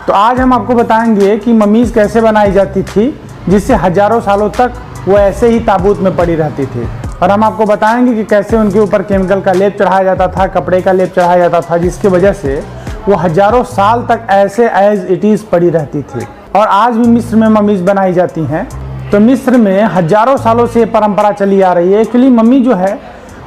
तो आज हम आपको बताएंगे कि ममीज़ कैसे बनाई जाती थी जिससे हजारों सालों तक वो ऐसे ही ताबूत में पड़ी रहती थी। और हम आपको बताएंगे कि कैसे उनके ऊपर केमिकल का लेप चढ़ाया जाता था, कपड़े का लेप चढ़ाया जाता था, जिसकी वजह से वो हजारों साल तक ऐसे एज इट इज़ पड़ी रहती थी। और आज भी मिस्र में ममीज़ बनाई जाती हैं। तो मिस्र में हजारों सालों से ये परंपरा चली आ रही है। एक्चुअली मम्मी जो है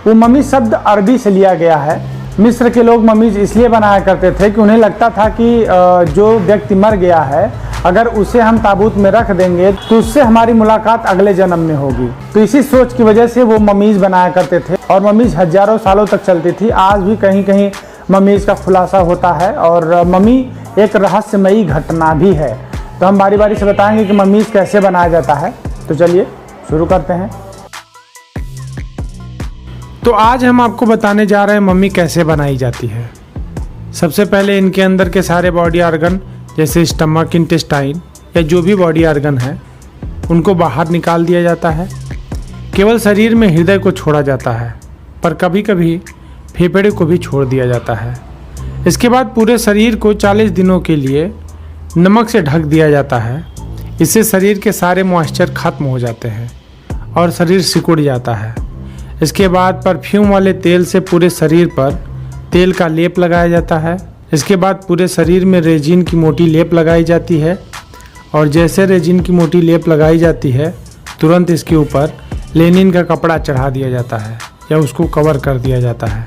वो मम्मी शब्द अरबी से लिया गया है। मिस्र के लोग मम्मीज इसलिए बनाया करते थे कि उन्हें लगता था कि जो व्यक्ति मर गया है अगर उसे हम ताबूत में रख देंगे तो उससे हमारी मुलाकात अगले जन्म में होगी। तो इसी सोच की वजह से वो मम्मीज बनाया करते थे और मम्मीज हजारों सालों तक चलती थी। आज भी कहीं कहीं मम्मीज का खुलासा होता है और मम्मी एक रहस्यमयी घटना भी है। तो हम बारी बारी से बताएंगे कि मम्मीज कैसे बनाया जाता है। तो चलिए शुरू करते हैं। तो आज हम आपको बताने जा रहे हैं मम्मी कैसे बनाई जाती है। सबसे पहले इनके अंदर के सारे बॉडी ऑर्गन जैसे स्टमक, इंटेस्टाइन या जो भी बॉडी ऑर्गन है उनको बाहर निकाल दिया जाता है। केवल शरीर में हृदय को छोड़ा जाता है, पर कभी कभी फेफड़े को भी छोड़ दिया जाता है। इसके बाद पूरे शरीर को 40 दिनों के लिए नमक से ढक दिया जाता है। इससे शरीर के सारे मॉइस्चर खत्म हो जाते हैं और शरीर सिकुड़ जाता है। इसके बाद परफ्यूम वाले तेल से पूरे शरीर पर तेल का लेप लगाया जाता है। इसके बाद पूरे शरीर में रेजिन की मोटी लेप लगाई जाती है और जैसे रेजिन की मोटी लेप लगाई जाती है तुरंत इसके ऊपर लेनिन का कपड़ा चढ़ा दिया जाता है या उसको कवर कर दिया जाता है।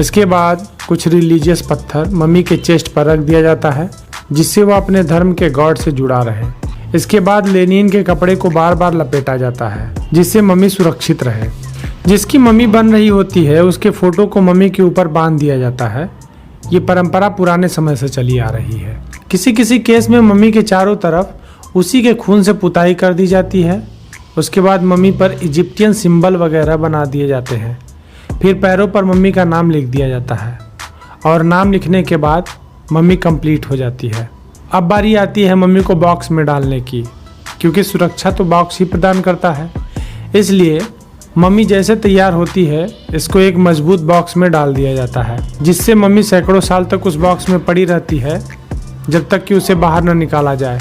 इसके बाद कुछ रिलीजियस पत्थर मम्मी के चेस्ट पर रख दिया जाता है जिससे वह अपने धर्म के गॉड से जुड़ा रहे। इसके बाद लेनिन के कपड़े को बार बार लपेटा जाता है जिससे मम्मी सुरक्षित रहे। जिसकी मम्मी बन रही होती है उसके फोटो को मम्मी के ऊपर बांध दिया जाता है। ये परंपरा पुराने समय से चली आ रही है। किसी किसी केस में मम्मी के चारों तरफ उसी के खून से पुताई कर दी जाती है। उसके बाद मम्मी पर इजिप्टियन सिंबल वगैरह बना दिए जाते हैं। फिर पैरों पर मम्मी का नाम लिख दिया जाता है और नाम लिखने के बाद मम्मी कंप्लीट हो जाती है। अब बारी आती है मम्मी को बॉक्स में डालने की, क्योंकि सुरक्षा तो बॉक्स ही प्रदान करता है। इसलिए मम्मी जैसे तैयार होती है इसको एक मजबूत बॉक्स में डाल दिया जाता है जिससे मम्मी सैकड़ों साल तक उस बॉक्स में पड़ी रहती है जब तक कि उसे बाहर न निकाला जाए।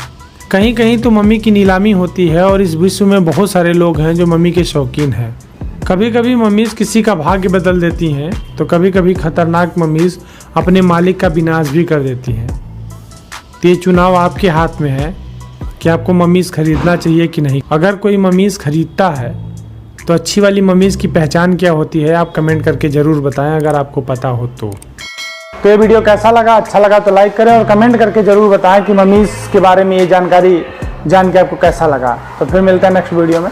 कहीं कहीं तो मम्मी की नीलामी होती है और इस विश्व में बहुत सारे लोग हैं जो मम्मी के शौकीन हैं। कभी कभी मम्मीज़ किसी का भाग्य बदल देती हैं तो कभी कभी खतरनाक मम्मीज़ अपने मालिक का विनाश भी कर देती हैं। तो ये चुनाव आपके हाथ में है कि आपको मम्मीज़ खरीदना चाहिए कि नहीं। अगर कोई मम्मीज़ खरीदता है तो अच्छी वाली मम्मीज़ की पहचान क्या होती है आप कमेंट करके ज़रूर बताएं अगर आपको पता हो तो। ये वीडियो कैसा लगा? अच्छा लगा तो लाइक करें और कमेंट करके ज़रूर बताएं कि मम्मीज़ के बारे में ये जानकारी जान के आपको कैसा लगा। तो फिर मिलते हैं नेक्स्ट वीडियो में।